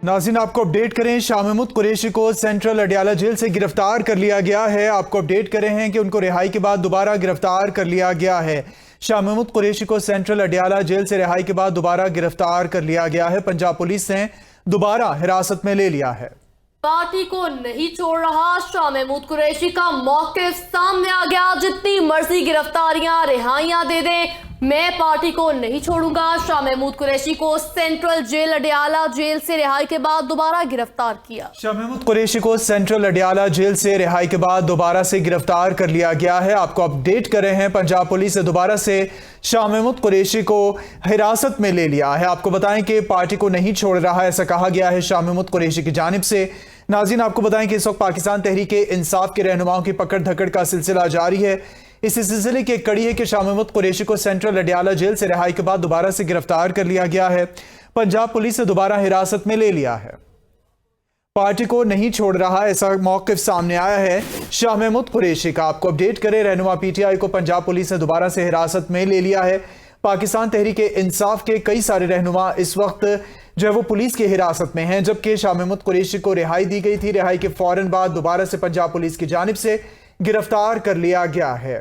नाज़रीन, आपको अपडेट करें, शाह महमूद कुरैशी को सेंट्रल अडयाला जेल से गिरफ्तार कर लिया गया है। आपको अपडेट करें हैं कि उनको रिहाई के बाद दोबारा गिरफ्तार कर लिया गया है। शाह महमूद कुरैशी को सेंट्रल अडयाला जेल से रिहाई के बाद दोबारा गिरफ्तार कर लिया गया है। पंजाब पुलिस ने दोबारा हिरासत में ले लिया है। पार्टी को नहीं छोड़ रहा शाह महमूद कुरैशी का मौक़िफ़ सामने आ गया। जितनी मर्जी गिरफ्तारियां रिहाइयां दे दें, मैं पार्टी को नहीं छोड़ूंगा। शाह महमूद कुरैशी को सेंट्रल जेल अडयाला जेल से रिहाई के बाद दोबारा गिरफ्तार किया। शाह महमूद कुरैशी को सेंट्रल अडयाला जेल से रिहाई के बाद दोबारा से गिरफ्तार कर लिया गया है। आपको अपडेट कर रहे हैं, पंजाब पुलिस ने दोबारा से शाह महमूद कुरैशी को हिरासत में ले लिया है। आपको बताएं कि पार्टी को नहीं छोड़ रहा, ऐसा कहा गया है शाह महमूद कुरैशी की जानिब से। नाज़रीन, आपको बताएं कि इस वक्त पाकिस्तान तहरीक इंसाफ के रहनुमाओं की पकड़ धकड़ का सिलसिला जारी है। इसी सिलसिले की एक कड़ी है कि शाह महमूद कुरैशी को सेंट्रल अडयाला जेल से रिहाई के बाद दोबारा से गिरफ्तार कर लिया गया है। पंजाब पुलिस ने दोबारा हिरासत में ले लिया है। पार्टी को नहीं छोड़ रहा, ऐसा मौक़िफ़ सामने आया है शाह महमूद कुरैशी का। आपको अपडेट करें, रहनुमा पीटीआई को पंजाब पुलिस ने दोबारा से हिरासत में ले लिया है। पाकिस्तान तहरीक इंसाफ के कई सारे रहनुमा इस वक्त जो है वो पुलिस की हिरासत में हैं, जबकि शाह महमूद कुरैशी को रिहाई दी गई थी। रिहाई के फौरन बाद दोबारा से पंजाब पुलिस की जानिब से गिरफ्तार कर लिया गया है।